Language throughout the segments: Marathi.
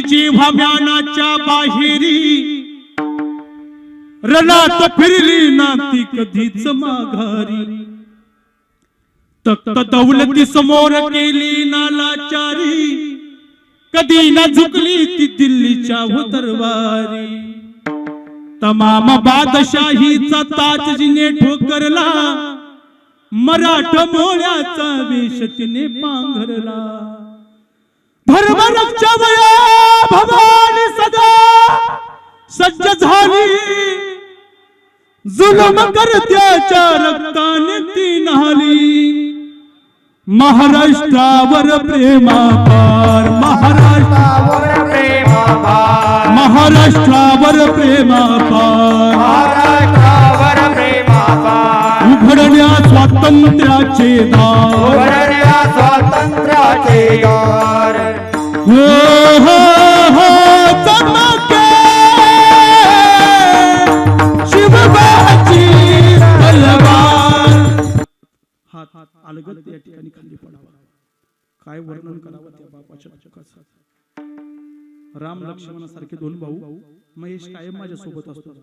जेव्हा म्यानाच्या बाहेरी रणात फिरली ना ती कधीच माघारी, तख्त दौलती समोर केली ना लाचारी, कधी ना झुकली ती दिल्लीच्या दरबारी। तमाम बादशाहीचा ताज जिने ठोकरला, मराठा मोळ्याचा वेश तिने पांघरला। धर्मरक्षा वया भवानी सदा सज्ज झाली, जुलम करत्याच्या रक्ताने ती न्हाली। महाराष्ट्रावर प्रेमापार, महाराष्ट्रावर प्रेमापार, महाराष्ट्रावर प्रेमापार, महाराष्ट्रावर प्रेमापार। उघडल्या स्वातंत्र्याचे दार, उघडल्या स्वातंत्र्याचे दार। हो हो हो चमके शिवबाची तलवार। हात अलगद या ठिकाणी खाली पडावा। काय वर्णन करावं त्या बापाच्या दुःखाचं। राम लक्ष्मणासारखे दोन भाऊ, महेश कायम माझ्या सोबत असतो।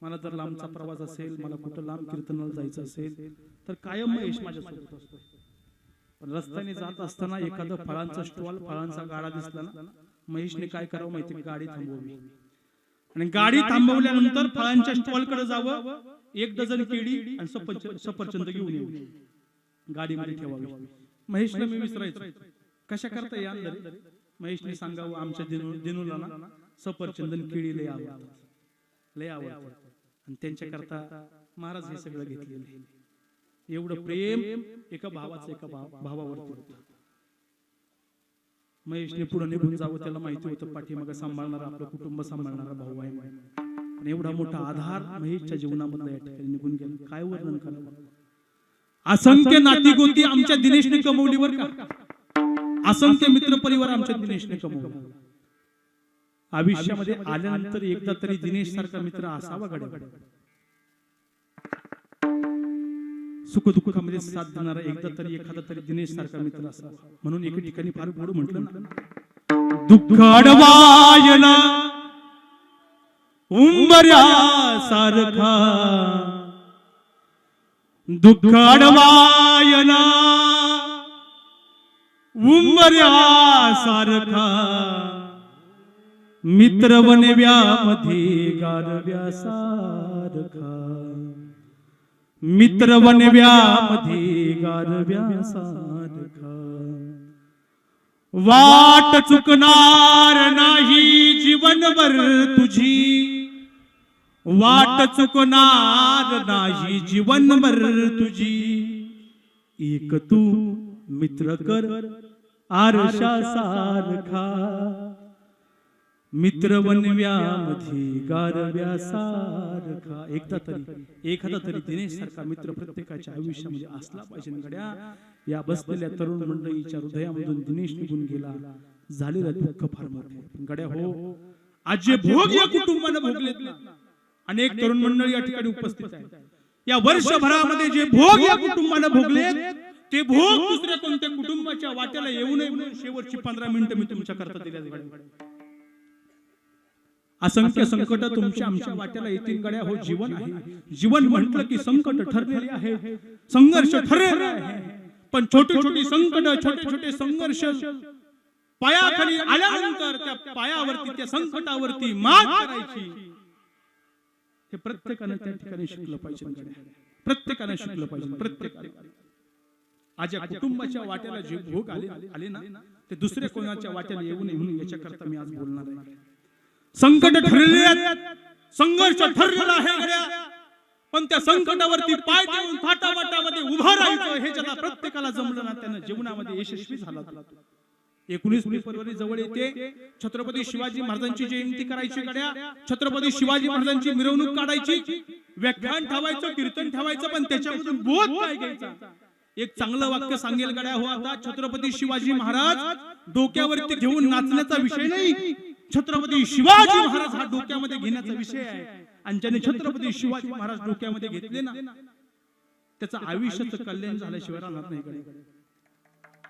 मला जर लांबचा प्रवास असेल, मला कुठं लांब कीर्तनाला जायचं असेल तर कायम महेश माझ्या सोबत असतो। पण रस्त्याने जात असताना एखादा फळांचा स्टॉल, फळांचा गाडा दिसला ना, महेशने काय करावं माहिती, गाडी थांबवावी आणि गाडी थांबवल्यानंतर फळांच्या स्टॉल कडे जावं, एक डझन केळी आणि सफरचंद घेऊन यावी, गाडीमध्ये ठेवावी। महेशला मी विचारायचो कशा करता या अंदर, महेशने सांगावं आमच्या दिनूला ना सफरचंद केळी लय आवडतात, लय आवडतात आणि त्यांच्या करता महाराज हे सगळं घेतलेलं। एवढं प्रेम एका भावाचं एका भावावरती होतं। महेशने पुढे निघून जावं, त्याला माहिती होतं पाठीमागे सांभाळणारा, आपलं कुटुंब सांभाळणारा भाऊ आहे म्हणून। पण एवढा मोठा आधार महेशच्या जीवनामधला या ठिकाणी निघून गेला। काय वर्णन करावं। असंख्य नाती गोती आमच्या दिनेशने कमवली बर का, असंख्य मित्र परिवार आमच्या दिनेशने कमवला। आयुष्यामध्ये आल्यानंतर एकदा तरी दिनेश सारखा मित्र असावा गड्या, सुख दुःखामध्ये साथ देणारा एकदा तरी एखादा तरी दिनेश सारखा मित्र असावा। म्हणून एका ठिकाणी फार गोड म्हटलं ना, दुःख अडवायला उंबऱ्या सारखा, दुःख अडवायला उंबऱ्या सारखा, मित्र वनव्यामध्ये गारव्या सारखा, मित्र वनव्यामध्ये गारव्या सारखा। वाट चुकणार नाही जीवनभर तुझी, वाट चुकणार नाही जीवनभर तुझी, एक तू मित्र कर आरशा सारखा, मित्र वनव्यामध्ये गारव्या सारखा। एकदा तरी एखादा तरी दिनेश सारखा मित्र प्रत्येकाच्या आयुष्यामध्ये असला पाहिजे गड्या। या बसलेल्या तरुण मंडळीच्या हृदयामधून दिनेश निघून गेला, झालेलं दुःख फार मोठं गड्या। हो आज जे भोग या कुटुंबाने भोगलेत ना, अनेक तरुण मंडळी या ठिकाणी उपस्थित आहेत, या वर्षभरामध्ये जे भोग या कुटुंबाने भोगलेत ते भोग दुसऱ्या कोणत्या कुटुंबाच्या वाट्याला येऊ नये म्हणून शेवटची 15 मिनिटं मी तुमच्या करता दिल्या। असंख्य संकट तुमच्या आमच्या वाट्याला येतील गड्या। हो जीवन आहे, जीवन म्हटलं की संकट ठरलेले आहे, संघर्ष ठरलेले आहे, पण छोटी छोटी संकट, छोटे छोटे संघर्ष पायाखाली आल्यानंतर त्या पायावरती, त्या संकटावरती मात करायची, हे प्रत्येकाने त्या ठिकाणी शिकलं पाहिजे गड्या, प्रत्येकाने शिकलं पाहिजे, प्रत्येकाने। आज या कुटुंबाच्या वाट्याला जे भोग आले ना, ते दुसऱ्या कोणाच्या वाट्याला येऊ नये म्हणून याच्या करता मी आज बोलणार आहे। संकट ठरलेले आहेत, संघर्ष ठरलेला आहे गड्या, पण त्या संकटावरती पाय ठेवून थाटामाटामध्ये उभा राहायचं हे ज्याला प्रत्येकाला जमलं ना, त्यानं जीवनामध्ये यशस्वी झाला। 19 फेब्रुवारी जवळ येते, छत्रपती शिवाजी महाराजांची जयंती करायची गड्या, छत्रपती शिवाजी महाराजांची मिरवणूक काढायची, व्याख्यान ठेवायचं, कीर्तन ठेवायचं, पण त्याच्यामधून बोध काय घ्यायचा। एक चांगलं वाक्य सांगेल गड्या, हो आता छत्रपती शिवाजी महाराज डोक्यावरती घेऊन नाचण्याचा विषय नाही, छत्रपती शिवाजी महाराज हा डोक्यामध्ये घेण्याचा विषय आहे। आणि ज्याने छत्रपती शिवाजी महाराज डोक्यामध्ये घेतले ना, त्याचं आयुष्याचं कल्याण झाल्याशिवाय राहणार नाही गड्या।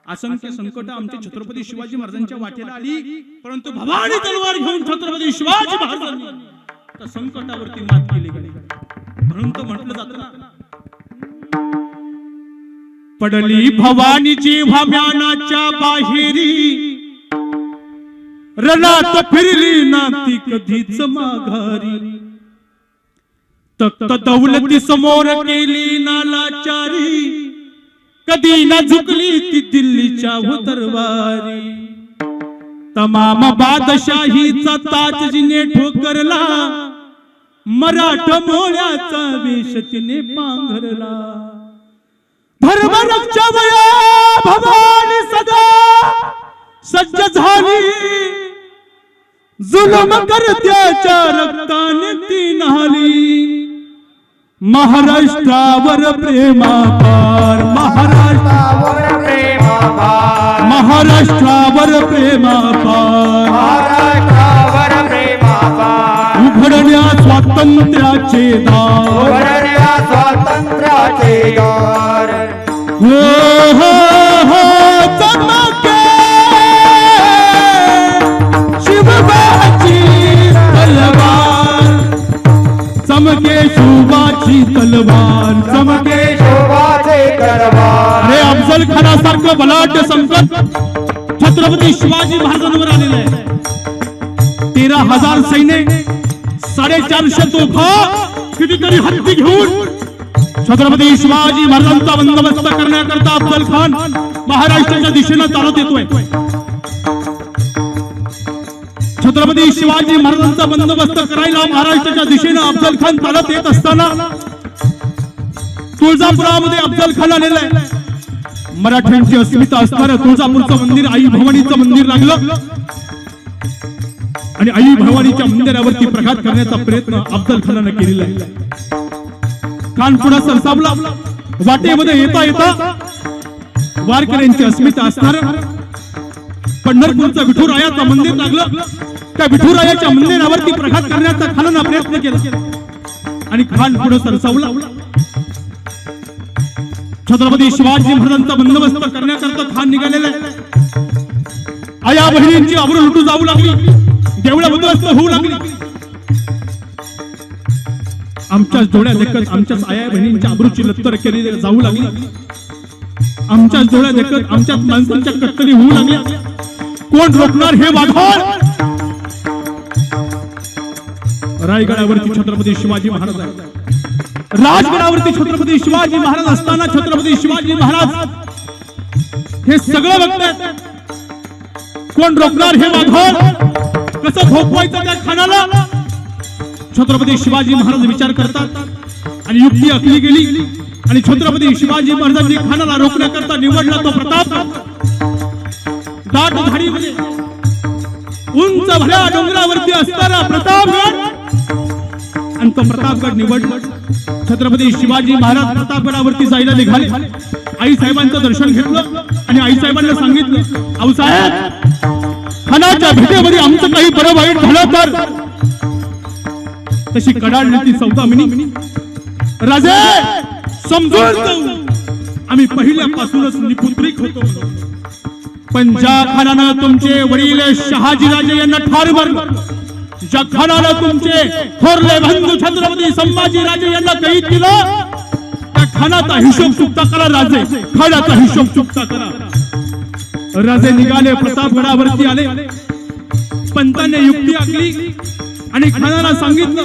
असंख्य संकट आमच्या छत्रपती शिवाजी महाराजांच्या वाटेला आली, परंतु भवानी तलवार घेऊन छत्रपती शिवाजी महाराजांनी त्या संकटावरती मात केली गेली. म्हणून तर म्हटलं जातं ना, पडली भवानी जेव्हा म्यानाच्या बाहेरी, रणात फिरली ना ती कधीच माघारी. तख्त दौलती समोर केली ना लाचारी, कधी ना झुकली ती दिल्लीच्या दरबारी. तमाम बादशाहीचा ताज जिने ठोकरला, मराठ मोळ्याचा वेश तिने पांघरला. धर्मरक्षा वया भवानी सदा सज्ज झाली, जुलम करत्याच्या रक्ताने ती न्हाली. महाराष्ट्रावर प्रेमापार, महाराष्ट्रावर प्रेमापार, महाराष्ट्रावर प्रेमापार, महाराष्ट्रावर प्रेमापार. उघडल्या स्वातंत्र्याचे दार, उघडल्या स्वातंत्र्याचे दार. हो हो हो चमके शिवबाची तलवार, चमके शिवबाची तलवार, चमके. शोभाचे दरबार. अरे अफजल खानासारखं बलाढ्य संकट छत्रपती शिवाजी महाराजांवर आलेलं आहे. 13,000 सैन्य, 450 तोफा, कितीतरी हत्ती घेऊन छत्रपती शिवाजी महाराजांचा बंदोबस्त करण्याकरता अफजल खान महाराष्ट्राच्या दिशेनं चालत येतोय. छत्रपती शिवाजी महाराजांचा बंदोबस्त करायला महाराष्ट्राच्या दिशेनं अफजल खान चालत येत असताना तुळजापुरामध्ये अफजल खान आलेला आहे. मराठ्यांची अस्मिता असणारं तुळजापूरचं मंदिर, आई भवानीचं मंदिर लागलं आणि आई भवानीच्या मंदिरावरती प्रघात करण्याचा प्रयत्न अफजल खानाने केलेला आहे. खान पुन्हा सरसावला. वाटेमध्ये येता येता वारकऱ्यांची अस्मिता असणारं पंढरपूरचं विठुरायाचं मंदिर लागलं. त्या विठुरायाच्या मंदिरावरती प्रघात करण्याचा खानानं प्रयत्न केला आणि खान पुढे सरसावला. छत्रपती शिवाजी महाराजांचा बंदोबस्त करण्याकरता खान निघालेला आहे. आया बहिणींची अब्रू लुटू जाऊ लागली, देवळं उद्ध्वस्त होऊ लागली. आमच्याच डोळ्या देखत आमच्याच आया बहिणींच्या अब्रूची लत्तर केली जाऊ लागली. आमच्याच डोळ्या देखत आमच्याच माणसांच्या कत्तली होऊ लागल्या. कोण रोखणार हे वाघोर? रायगडावरती छत्रपती शिवाजी महाराज आहे. राजगडावरती छत्रपती शिवाजी महाराज असताना छत्रपती शिवाजी महाराज हे सगळं बघतात. कोण रोखणार हे वाघोर? कसं भोगवायचं त्या खानाला? छत्रपती शिवाजी महाराज विचार करतात आणि युक्ती आखली गेली आणि छत्रपती शिवाजी महाराजांनी खानाला रोखण्याकरता निवडला तो प्रताप. दाट झाडीमध्ये उंच भल्या डोंगरावरती असणारा प्रतापगड, आणि तो प्रतापगड निवडला. छत्रपती शिवाजी महाराज प्रतापगडावरती जायला निघाले. आई साहेबांचं दर्शन घेतलं आणि आई साहेबांना सांगितलं, आऊसाहेब खानाच्या भेटेमध्ये आमचं काही बरं वाईट झालं तर. तशी कडाडली ती सौदामिनी. राजे समजून जाऊ, आम्ही पहिल्यापासूनच निपुत्रिक होतो, पण ज्या खानानं तुमचे वडील शहाजीराजे यांना ठार मारलं, ज्या खानानं तुमचे थोरले बंधू छत्रपती संभाजीराजे यांना कैद केलं, त्या खानाचा हिशोब चुकता करा राजे, खानाचा हिशोब चुकता करा. राजे निघाले, प्रतापगडावरती आले. पंतांनी युक्ती आखली आणि खानाला सांगितलं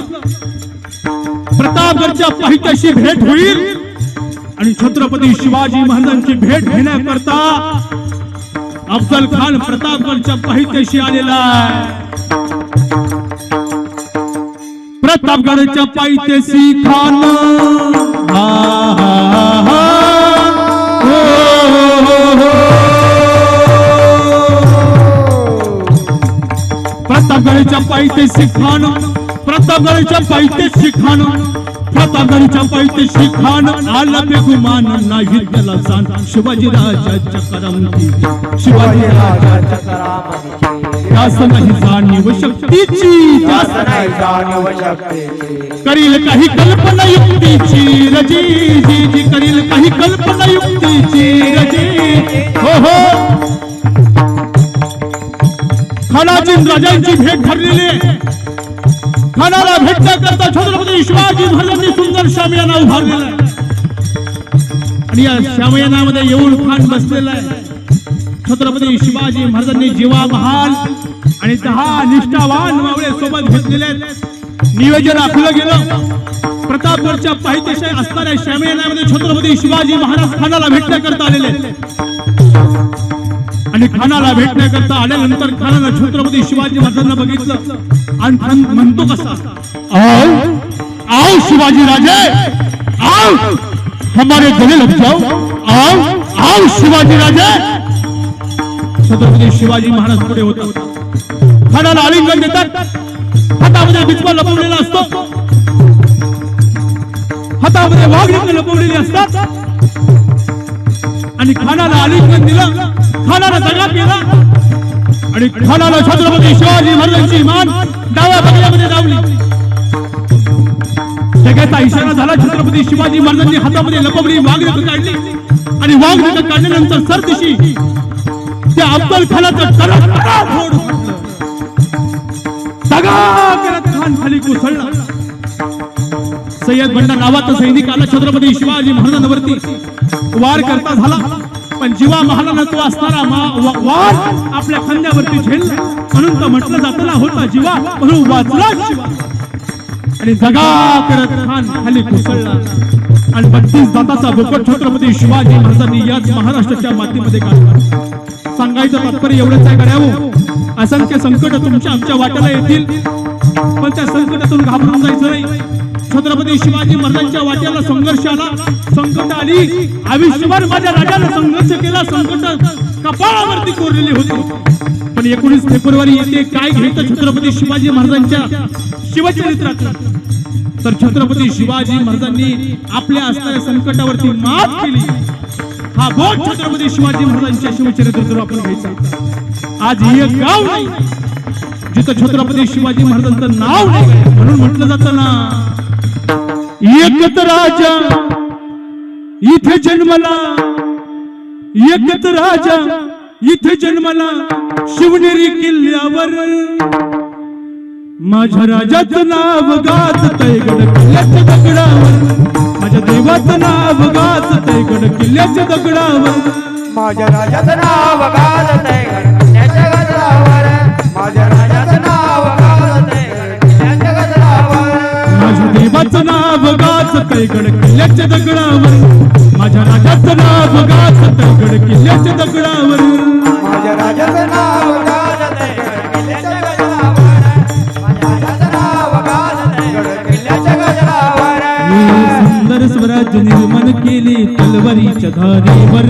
प्रतापगडच्या पाहित्याशी भेट होईल आणि छत्रपती शिवाजी महाराजांची भेट घेण्याकरता अफजल खान प्रतापगडच्या पाहित्याशी आलेला आहे. प्रतापगडच्या पायथ्याशी खान हा हा हा हो हो. प्रतापगडच्या पायथ्याशी खान, प्रतापगडच्या पायथ्याशी खान, प्रतापगडच्या पायथ्याशी खान आला बेगुमान नाही त्याला जाण. शिवाजी राजाच्या करामती, शिवाजी राजाच्या करामती. त्यास नाही जाणीव शक्तीची, त्यास नाही जाणीव शक्तीची. करील काही कल्पना युक्तीची रजी, जी जी करील काही कल्पना युक्तीची रजी. हो हो, खानाची राजांची भेट ठरलेली आहे. खानाला भेटण्याकरता छत्रपती शिवाजी महाराजांनी सुंदर शामियाना उभारलेला आहे आणि या शामियानामध्ये येऊन खान बसलेला आहे. छत्रपती शिवाजी महाराजांनी जीवा महाल आणि 10 निष्ठावान मावळे सोबत घेतलेले आहेत. नियोजन आखलं गेलं. प्रतापगडच्या पायथ्याशी असणाऱ्या शामियानामध्ये छत्रपती शिवाजी महाराज खानाला भेटण्याकरता आलेले आहेत आणि खानाला भेटण्याकरता आल्यानंतर खानानं छत्रपती शिवाजी महाराजांना बघितलं आणि खान म्हणतो कसा, आओ आओ शिवाजी राजे, आओ हमारे गले लग जाओ, आओ आओ शिवाजी राजे. छत्रपती शिवाजी महाराज पुढे होतात. खानाला आलिंगन देतात. हातामध्ये बिचवा लपवलेला असतो, हातामध्ये वाघ लपवलेली असतात आणि खानाला आलिंगन दिलं. खानाला दगा केला आणि खानाला छत्रपती शिवाजी महाराजांची मान डाव्या बगल्यामध्ये दावली. जगाचा इशारा झाला. छत्रपती शिवाजी महाराजांनी हातामध्ये लपवली वाघनख काढली आणि वाघनख काढल्यानंतर सरदिशी त्या अफजल खानाचा दगा करत खान खाली कोसळला. सय्यद बंडा नावाचा सैनिक आला छत्रपती शिवाजी महाराजांवरती वार करता झाला, पण जीवा महालानं तो असणारा वार आपल्या खांद्यावरती झेलला. म्हणून तर म्हटलं जाताना होता जीवा म्हणून वाचला शिवा. आणि दगा करत खान खाली कोसळला आणि 32 दाताचा बोकट छत्रपती शिवाजी महाराजांनी याच महाराष्ट्राच्या मातीमध्ये काढला. सांगायचं तात्पर्य एवढंच आहे गड्यावो, असंख्य संकट तुमच्या आमच्या वाट्याला येतील, पण त्या संकटातून घाबरून जायचं नाही. छत्रपती शिवाजी महाराजांच्या वाट्याला संघर्ष आला, संकट आली. आयुष्यभर माझ्या राजाने संघर्ष केला, संकट कपाळावरती कोरलेली होती. पण 19 फेब्रुवारी येते काय घ्यायचं छत्रपती शिवाजी महाराजांच्या शिवचरित्रात, तर छत्रपती शिवाजी महाराजांनी आपल्या असणाऱ्या संकटावरती मात केली. हा बोध छत्रपती शिवाजी महाराजांच्या शिवचरित्रातून आपण घ्यायचा. आज एक गाव नाही जिथं छत्रपती शिवाजी महाराजांचं नाव नाही, म्हणून म्हटलं जातं ना, एकच राजा इथे जन्मला, एकच राजा इथे जन्मला शिवनेरी किल्ल्यावर. माझ्या राजाचं नाव गाजतंय गड किल्ल्याच्या दगडावर, माझ्या देवाचं नाव गाजतंय गड किल्ल्याच्या दगडावर. माझ्या राजाचं नाव गाजतंय गडाच्या गजरावर, माझ्या राजाचं नाव गाजतंय गडाच्या गजरावर. माझ्या देवाचं नाव गाजतंय गड किल्ल्याच्या दगडावर, माझ्या राजाचं नाव गाजतंय गड किल्ल्याच्या दगडावर. माझ्या राजाचं नाव गाजतंय गड किल्ल्याच्या गजरावर, माझ्या राजाचं नाव गाजतंय गड किल्ल्याच्या गजरावर. सुंदर स्वराज्य निर्माण केले तलवारीच्या धारेवर,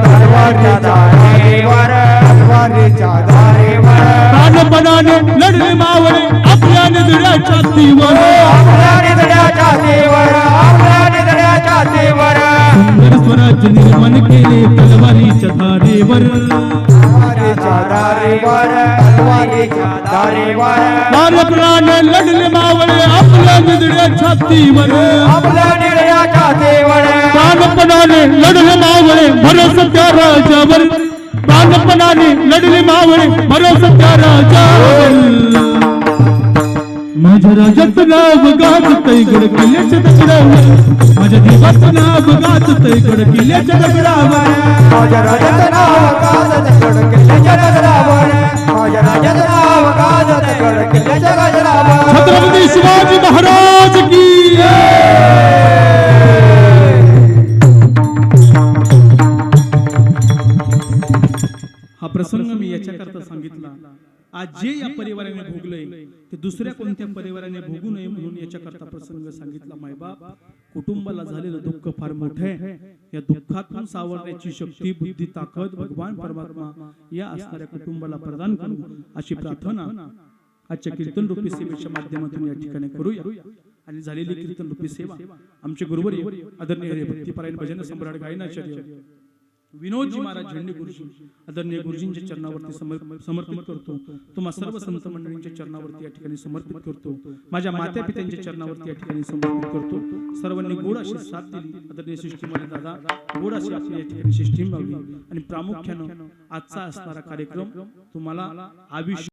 तलवारीच्या धारेवर, तलवारीच्या धारेवर. प्राणपणाने लढले मावळे आपल्या निधड्या छातीवर, आपल्या निधड्या छातीवर, आपल्या निधड्या छातीवर. सुंदर स्वराज्य निर्माण केले तलवारीच्या धारेवर, तलवारीच्या धारेवर, तलवारीच्या धारेवर. प्राण लढले मावळे आपल्या निधड्या छातीवर, आपल्या निधड्या छातीवर. प्राणपणाने लढले मावळे भरोसा त्या राजावर, प्राणपणाने लढले मावळे भरोसा त्या राजावर. माझ्या राजाचं नाव गाजतंय गड किल्ल्याच्या दगडावर, माझ्या देवाचं नाव गाजतंय गड किल्ल्याच्या दगडावर. माझ्या राजाचं नाव गाजतंय गड किल्ल्याच्या गजरावर, माझ्या राजाचं नाव गाजतंय गड किल्ल्याच्या गजरावर. छत्रपती शिवाजी महाराज की हा प्रसंग मी याच्याकरता सांगितला. आज जे या परिवाराने भोगलंय ते दुसऱ्या कोणत्या परिवाराने भोगू नये म्हणून याच्याकरता प्रसंग सांगितला. मायबाप कुटुंबाला झालेलं दुःख फार मोठं आहे. या दुःखातून सावरण्याची शक्ती, बुद्धी, ताकद भगवान परमात्मा या असणाऱ्या कुटुंबाला प्रदान करू अशी प्रार्थना आजच्या कीर्तन रूपी सेवेच्या माध्यमातून या ठिकाणी करूया. आणि झालेली कीर्तन रूपी सेवा आमचे गुरुवर्य आदरणीय भक्तिपरायण भजन सम्राट गायनाचार्य विनोदजी महाराज झेंडे गुरुजी आदरणीय गुरुजींच्या चरणावरती समर्पित करतो. तुम्हा सर्व संत मंडळींच्या चरणावरती या ठिकाणी समर्पित करतो. माझ्या माता पित्यांच्या चरणावरती या ठिकाणी समर्पित करतो. सर्वांनी गोड अशी साथ दिली. आदरणीय सिस्टीमवाले दादा गोड अशी आपली या ठिकाणी सिस्टीम लावली आणि प्रामुख्यानं आजचा असणारा कार्यक्रम तुम्हाला आयुष्य